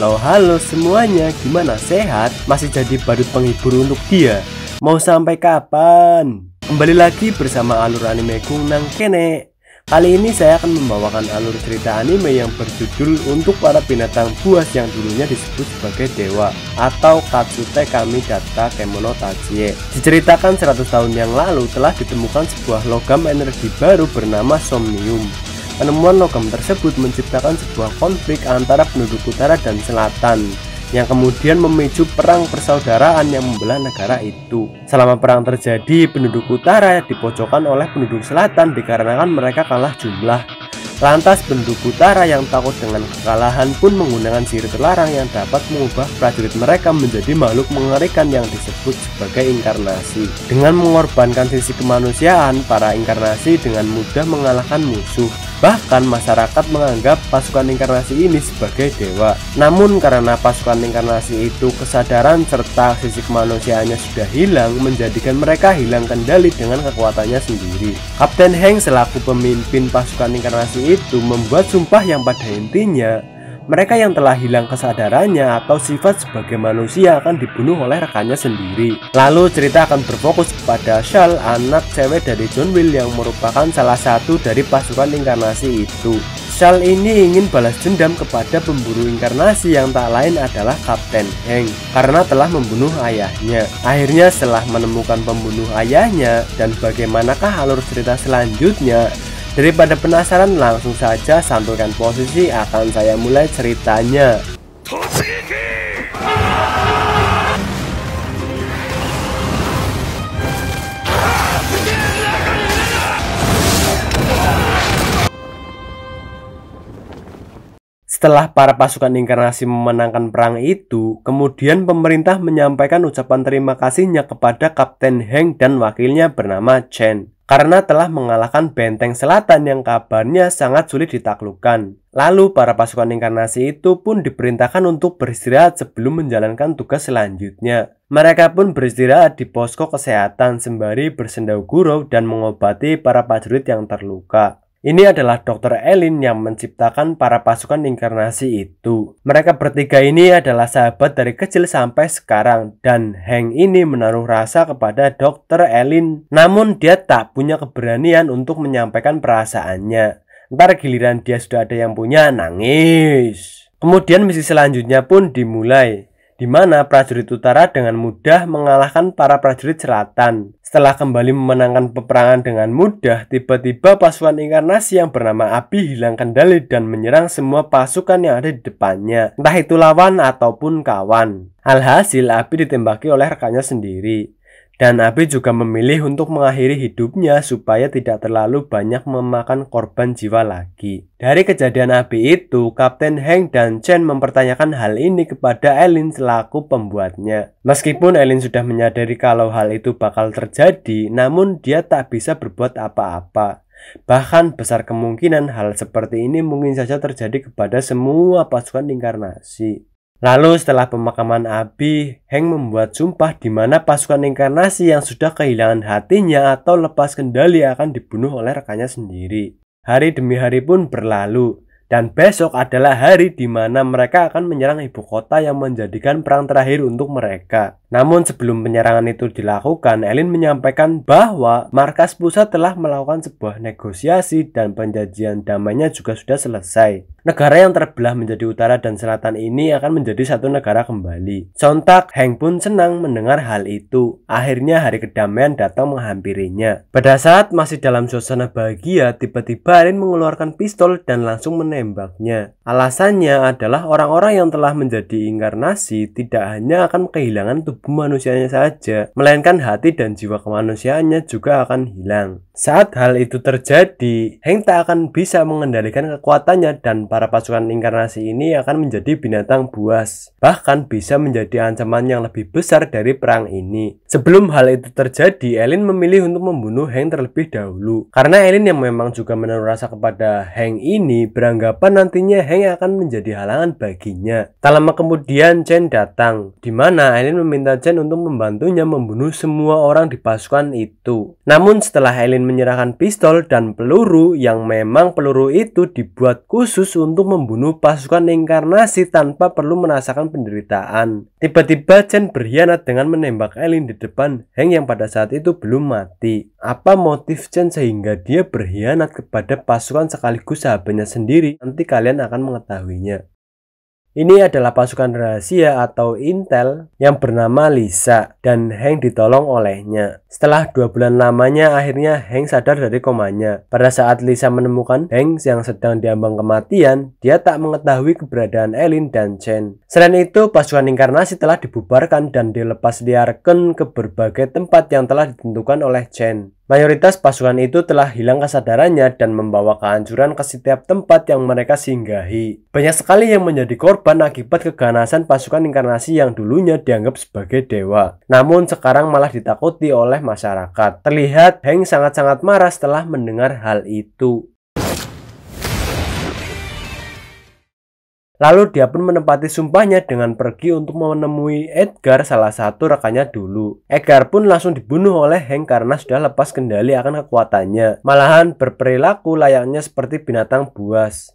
Halo semuanya, gimana sehat? Masih jadi badut penghibur untuk dia? Mau sampai kapan? Kembali lagi bersama alur animeku nang kene. Kali ini saya akan membawakan alur cerita anime yang berjudul Untuk Para Binatang Buas yang dulunya disebut sebagai dewa atau Katsute Kami Datta Kemono Tachie. Diceritakan 100 tahun yang lalu telah ditemukan sebuah logam energi baru bernama Somnium. Penemuan logam tersebut menciptakan sebuah konflik antara penduduk utara dan selatan yang kemudian memicu perang persaudaraan yang membelah negara itu. Selama perang terjadi, penduduk utara dipojokkan oleh penduduk selatan dikarenakan mereka kalah jumlah. Lantas penduduk utara yang takut dengan kekalahan pun menggunakan sihir terlarang yang dapat mengubah prajurit mereka menjadi makhluk mengerikan yang disebut sebagai inkarnasi. Dengan mengorbankan sisi kemanusiaan, para inkarnasi dengan mudah mengalahkan musuh. Bahkan masyarakat menganggap pasukan inkarnasi ini sebagai dewa. Namun karena pasukan inkarnasi itu kesadaran serta sisi kemanusiaannya sudah hilang, menjadikan mereka hilang kendali dengan kekuatannya sendiri. Kapten Heng selaku pemimpin pasukan inkarnasi itu membuat sumpah yang pada intinya mereka yang telah hilang kesadarannya atau sifat sebagai manusia akan dibunuh oleh rekannya sendiri. Lalu cerita akan berfokus kepada Shal, anak cewek dari John Will yang merupakan salah satu dari pasukan inkarnasi itu. Shal ini ingin balas dendam kepada pemburu inkarnasi yang tak lain adalah Kapten Heng karena telah membunuh ayahnya. Akhirnya setelah menemukan pembunuh ayahnya dan bagaimanakah alur cerita selanjutnya, daripada penasaran, langsung saja santukan posisi, akan saya mulai ceritanya. Setelah para pasukan inkarnasi memenangkan perang itu, kemudian pemerintah menyampaikan ucapan terima kasihnya kepada Kapten Heng dan wakilnya bernama Chen karena telah mengalahkan benteng selatan yang kabarnya sangat sulit ditaklukkan. Lalu para pasukan inkarnasi itu pun diperintahkan untuk beristirahat sebelum menjalankan tugas selanjutnya. Mereka pun beristirahat di posko kesehatan sembari bersendau gurau dan mengobati para prajurit yang terluka. Ini adalah Dr. Elin yang menciptakan para pasukan inkarnasi itu. Mereka bertiga ini adalah sahabat dari kecil sampai sekarang, dan Heng ini menaruh rasa kepada Dr. Elin. Namun dia tak punya keberanian untuk menyampaikan perasaannya. Ntar giliran dia sudah ada yang punya, nangis. Kemudian misi selanjutnya pun dimulai, di mana prajurit utara dengan mudah mengalahkan para prajurit selatan. Setelah kembali memenangkan peperangan dengan mudah, tiba-tiba pasukan inkarnasi yang bernama Abi hilang kendali dan menyerang semua pasukan yang ada di depannya, entah itu lawan ataupun kawan. Alhasil Abi ditembaki oleh rekannya sendiri. Dan Abi juga memilih untuk mengakhiri hidupnya supaya tidak terlalu banyak memakan korban jiwa lagi. Dari kejadian Abi itu, Kapten Heng dan Chen mempertanyakan hal ini kepada Elin selaku pembuatnya. Meskipun Elin sudah menyadari kalau hal itu bakal terjadi, namun dia tak bisa berbuat apa-apa. Bahkan besar kemungkinan hal seperti ini mungkin saja terjadi kepada semua pasukan inkarnasi. Lalu setelah pemakaman Abi, Heng membuat sumpah di mana pasukan inkarnasi yang sudah kehilangan hatinya atau lepas kendali akan dibunuh oleh rekannya sendiri. Hari demi hari pun berlalu, dan besok adalah hari di mana mereka akan menyerang ibu kota yang menjadikan perang terakhir untuk mereka. Namun sebelum penyerangan itu dilakukan, Elin menyampaikan bahwa markas pusat telah melakukan sebuah negosiasi dan penjanjian damainya juga sudah selesai. Negara yang terbelah menjadi utara dan selatan ini akan menjadi satu negara kembali. Sontak, Heng pun senang mendengar hal itu. Akhirnya hari kedamaian datang menghampirinya. Pada saat masih dalam suasana bahagia, tiba-tiba Elin mengeluarkan pistol dan langsung menembaknya. Alasannya adalah orang-orang yang telah menjadi inkarnasi tidak hanya akan kehilangan tubuh manusianya saja, melainkan hati dan jiwa kemanusiaannya juga akan hilang. Saat hal itu terjadi, Heng tak akan bisa mengendalikan kekuatannya dan para pasukan inkarnasi ini akan menjadi binatang buas. Bahkan bisa menjadi ancaman yang lebih besar dari perang ini. Sebelum hal itu terjadi, Elin memilih untuk membunuh Heng terlebih dahulu. Karena Elin yang memang juga menaruh rasa kepada Heng ini beranggapan nantinya Heng akan menjadi halangan baginya. Tak lama kemudian Chen datang, di mana Elin meminta meminta Chen untuk membantunya membunuh semua orang di pasukan itu. Namun setelah Eileen menyerahkan pistol dan peluru yang memang peluru itu dibuat khusus untuk membunuh pasukan inkarnasi tanpa perlu merasakan penderitaan, tiba-tiba Chen berkhianat dengan menembak Eileen di depan Hank yang pada saat itu belum mati. Apa motif Chen sehingga dia berkhianat kepada pasukan sekaligus sahabatnya sendiri? Nanti kalian akan mengetahuinya. Ini adalah pasukan rahasia atau intel yang bernama Lisa dan Hank ditolong olehnya. Setelah 2 bulan lamanya akhirnya Hank sadar dari komanya. Pada saat Lisa menemukan Hank yang sedang diambang kematian, dia tak mengetahui keberadaan Eileen dan Chen. Selain itu, pasukan inkarnasi telah dibubarkan dan dilepas liarkan ke berbagai tempat yang telah ditentukan oleh Chen. Mayoritas pasukan itu telah hilang kesadarannya dan membawa kehancuran ke setiap tempat yang mereka singgahi. Banyak sekali yang menjadi korban akibat keganasan pasukan inkarnasi yang dulunya dianggap sebagai dewa. Namun sekarang malah ditakuti oleh masyarakat. Terlihat Hank sangat-sangat marah setelah mendengar hal itu. Lalu dia pun menepati sumpahnya dengan pergi untuk menemui Edgar, salah satu rekannya dulu. Edgar pun langsung dibunuh oleh Hank karena sudah lepas kendali akan kekuatannya. Malahan berperilaku layaknya seperti binatang buas.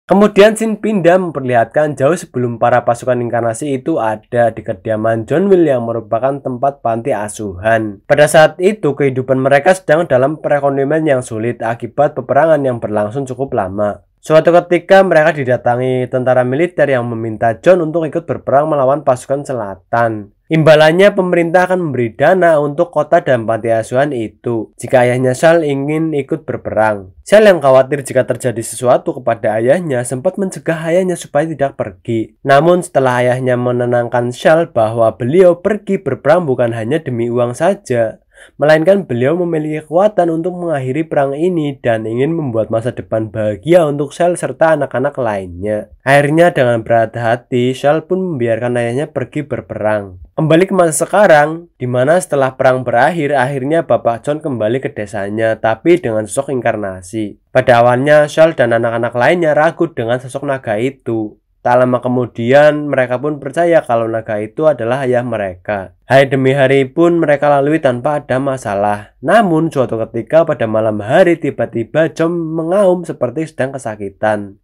Kemudian scene pindah memperlihatkan jauh sebelum para pasukan inkarnasi itu ada di kediaman John Will yang merupakan tempat panti asuhan. Pada saat itu kehidupan mereka sedang dalam perekonomian yang sulit akibat peperangan yang berlangsung cukup lama. Suatu ketika mereka didatangi tentara militer yang meminta John untuk ikut berperang melawan pasukan selatan. Imbalannya pemerintah akan memberi dana untuk kota dan panti asuhan itu jika ayahnya Shal ingin ikut berperang. Shal yang khawatir jika terjadi sesuatu kepada ayahnya sempat mencegah ayahnya supaya tidak pergi. Namun setelah ayahnya menenangkan Shal bahwa beliau pergi berperang bukan hanya demi uang saja, melainkan beliau memiliki kekuatan untuk mengakhiri perang ini dan ingin membuat masa depan bahagia untuk Shal serta anak-anak lainnya. Akhirnya dengan berat hati, Shal pun membiarkan ayahnya pergi berperang. Kembali ke masa sekarang, di mana setelah perang berakhir, akhirnya Bapak John kembali ke desanya, tapi dengan sosok inkarnasi. Pada awalnya, Shal dan anak-anak lainnya ragu dengan sosok naga itu. Tak lama kemudian, mereka pun percaya kalau naga itu adalah ayah mereka. Hari demi hari pun mereka lalui tanpa ada masalah. Namun, suatu ketika pada malam hari, tiba-tiba John mengaum seperti sedang kesakitan.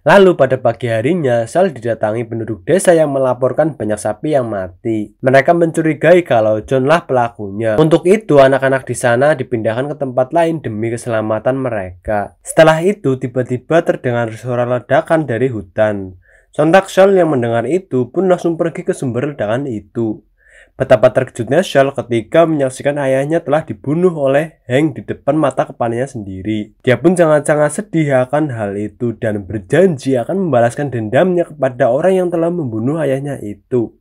Lalu pada pagi harinya, Shal didatangi penduduk desa yang melaporkan banyak sapi yang mati. Mereka mencurigai kalau John lah pelakunya. Untuk itu, anak-anak di sana dipindahkan ke tempat lain demi keselamatan mereka. Setelah itu, tiba-tiba terdengar suara ledakan dari hutan. Sontak Shal yang mendengar itu pun langsung pergi ke sumber ledakan itu. Betapa terkejutnya Shal ketika menyaksikan ayahnya telah dibunuh oleh Hank di depan mata kepalanya sendiri. Dia pun sangat-sangat sedih akan hal itu dan berjanji akan membalaskan dendamnya kepada orang yang telah membunuh ayahnya itu.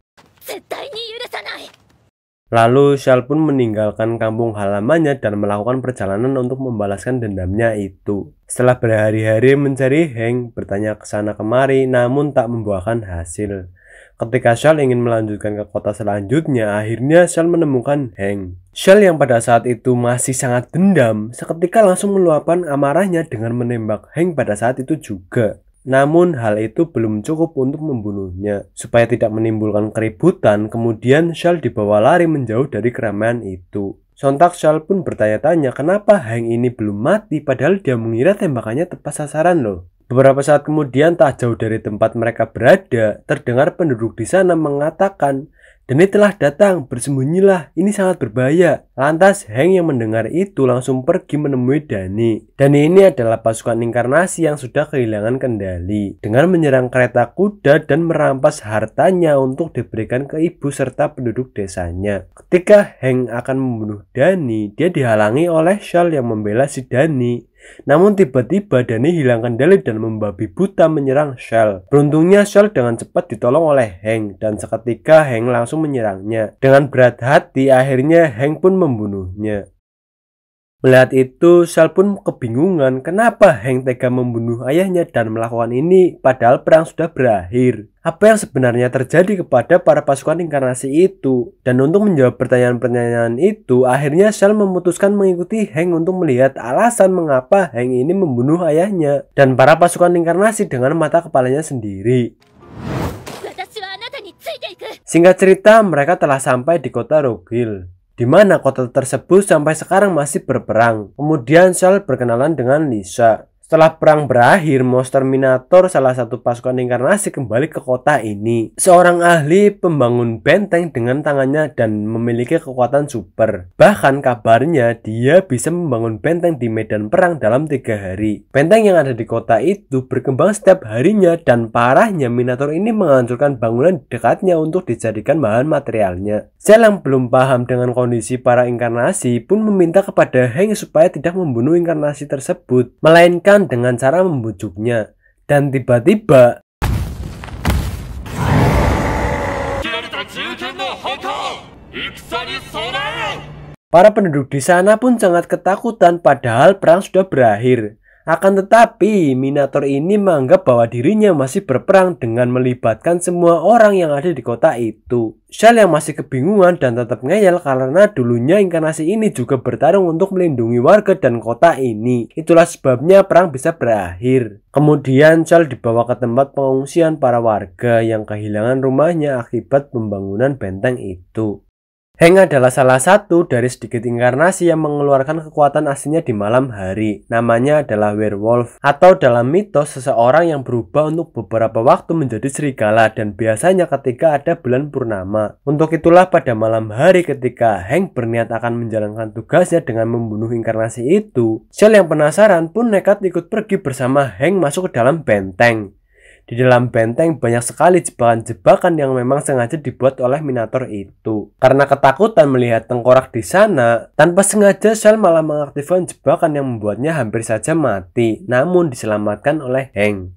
Lalu Shal pun meninggalkan kampung halamannya dan melakukan perjalanan untuk membalaskan dendamnya itu. Setelah berhari-hari mencari Hank, bertanya ke sana kemari namun tak membuahkan hasil. Ketika Shal ingin melanjutkan ke kota selanjutnya, akhirnya Shal menemukan Hank. Shal yang pada saat itu masih sangat dendam, seketika langsung meluapkan amarahnya dengan menembak Hank pada saat itu juga. Namun hal itu belum cukup untuk membunuhnya. Supaya tidak menimbulkan keributan, kemudian Shal dibawa lari menjauh dari keramaian itu. Sontak Shal pun bertanya-tanya kenapa Hank ini belum mati padahal dia mengira tembakannya tepat sasaran loh. Beberapa saat kemudian tak jauh dari tempat mereka berada, terdengar penduduk di sana mengatakan, "Dani telah datang, bersembunyilah, ini sangat berbahaya." Lantas Hank yang mendengar itu langsung pergi menemui Dani. Dani ini adalah pasukan inkarnasi yang sudah kehilangan kendali dengan menyerang kereta kuda dan merampas hartanya untuk diberikan ke ibu serta penduduk desanya. Ketika Hank akan membunuh Dani, dia dihalangi oleh Shal yang membela si Dani. Namun tiba-tiba Dani hilang kendali dan membabi buta menyerang Shal. Beruntungnya Shal dengan cepat ditolong oleh Hank dan seketika Hank langsung menyerangnya. Dengan berat hati akhirnya Hank pun membunuhnya. Melihat itu, Shal pun kebingungan kenapa Hank tega membunuh ayahnya dan melakukan ini padahal perang sudah berakhir. Apa yang sebenarnya terjadi kepada para pasukan inkarnasi itu? Dan untuk menjawab pertanyaan-pertanyaan itu, akhirnya Shal memutuskan mengikuti Hank untuk melihat alasan mengapa Hank ini membunuh ayahnya dan para pasukan inkarnasi dengan mata kepalanya sendiri. Singkat cerita, mereka telah sampai di kota Rogil, di mana kota tersebut sampai sekarang masih berperang. Kemudian Shell berkenalan dengan Lisa. Setelah perang berakhir, monster Minotaur, salah satu pasukan inkarnasi, kembali ke kota ini. Seorang ahli pembangun benteng dengan tangannya dan memiliki kekuatan super. Bahkan kabarnya dia bisa membangun benteng di medan perang dalam 3 hari. Benteng yang ada di kota itu berkembang setiap harinya, dan parahnya Minotaur ini menghancurkan bangunan dekatnya untuk dijadikan bahan materialnya. Shell yang belum paham dengan kondisi para inkarnasi pun meminta kepada Hank supaya tidak membunuh inkarnasi tersebut, melainkan dengan cara membujuknya. Dan tiba-tiba para penduduk di sana pun sangat ketakutan, padahal perang sudah berakhir. Akan tetapi, Minotaur ini menganggap bahwa dirinya masih berperang dengan melibatkan semua orang yang ada di kota itu. Shell yang masih kebingungan dan tetap ngeyel karena dulunya inkarnasi ini juga bertarung untuk melindungi warga dan kota ini. Itulah sebabnya perang bisa berakhir. Kemudian Shell dibawa ke tempat pengungsian para warga yang kehilangan rumahnya akibat pembangunan benteng itu. Hank adalah salah satu dari sedikit inkarnasi yang mengeluarkan kekuatan aslinya di malam hari. Namanya adalah werewolf, atau dalam mitos seseorang yang berubah untuk beberapa waktu menjadi serigala, dan biasanya ketika ada bulan purnama. Untuk itulah pada malam hari ketika Hank berniat akan menjalankan tugasnya dengan membunuh inkarnasi itu, Shell yang penasaran pun nekat ikut pergi bersama Hank masuk ke dalam benteng. Di dalam benteng banyak sekali jebakan-jebakan yang memang sengaja dibuat oleh Minotaur itu. Karena ketakutan melihat tengkorak di sana, tanpa sengaja Shell malah mengaktifkan jebakan yang membuatnya hampir saja mati, namun diselamatkan oleh Hank.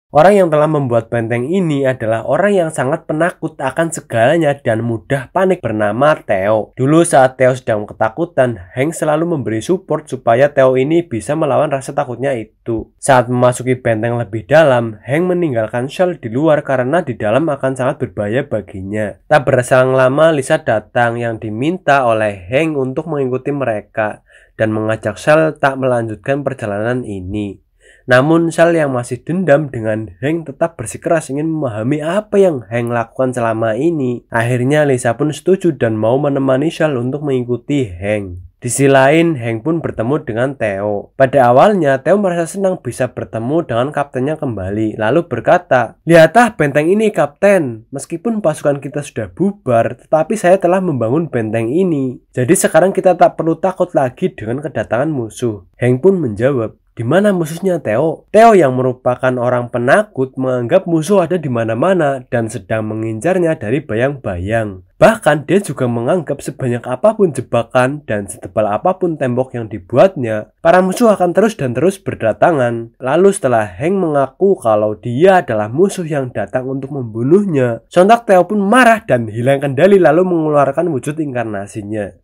Orang yang telah membuat benteng ini adalah orang yang sangat penakut akan segalanya dan mudah panik, bernama Theo. Dulu saat Theo sedang ketakutan, Hank selalu memberi support supaya Theo ini bisa melawan rasa takutnya itu. Saat memasuki benteng lebih dalam, Hank meninggalkan Shell di luar karena di dalam akan sangat berbahaya baginya. Tak berselang lama, Lisa datang yang diminta oleh Hank untuk mengikuti mereka dan mengajak Shell tak melanjutkan perjalanan ini. Namun Shell yang masih dendam dengan Hank tetap bersikeras ingin memahami apa yang Hank lakukan selama ini. Akhirnya Lisa pun setuju dan mau menemani Shell untuk mengikuti Hank. Di sisi lain, Hank pun bertemu dengan Theo. Pada awalnya, Theo merasa senang bisa bertemu dengan kaptennya kembali, lalu berkata, "Lihatlah benteng ini, Kapten. Meskipun pasukan kita sudah bubar, tetapi saya telah membangun benteng ini. Jadi sekarang kita tak perlu takut lagi dengan kedatangan musuh." Hank pun menjawab, "Di mana musuhnya, Theo?" Theo yang merupakan orang penakut menganggap musuh ada di mana-mana dan sedang mengincarnya dari bayang-bayang. Bahkan dia juga menganggap sebanyak apapun jebakan dan setebal apapun tembok yang dibuatnya, para musuh akan terus dan terus berdatangan. Lalu setelah Hank mengaku kalau dia adalah musuh yang datang untuk membunuhnya, sontak Theo pun marah dan hilang kendali lalu mengeluarkan wujud inkarnasinya.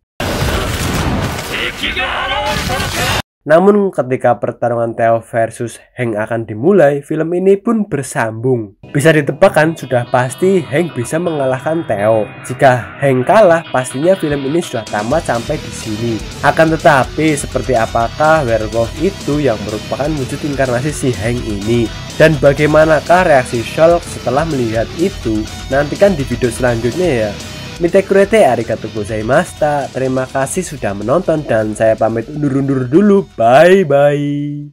Namun ketika pertarungan Theo versus Hank akan dimulai, film ini pun bersambung. Bisa ditebakkan sudah pasti Hank bisa mengalahkan Theo. Jika Hank kalah, pastinya film ini sudah tamat sampai di sini. Akan tetapi, seperti apakah werewolf itu yang merupakan wujud inkarnasi si Hank ini? Dan bagaimanakah reaksi Shell setelah melihat itu? Nantikan di video selanjutnya ya. Mitekurete arigatou gozaimashita. Terima kasih sudah menonton dan saya pamit undur-undur dulu. Bye bye.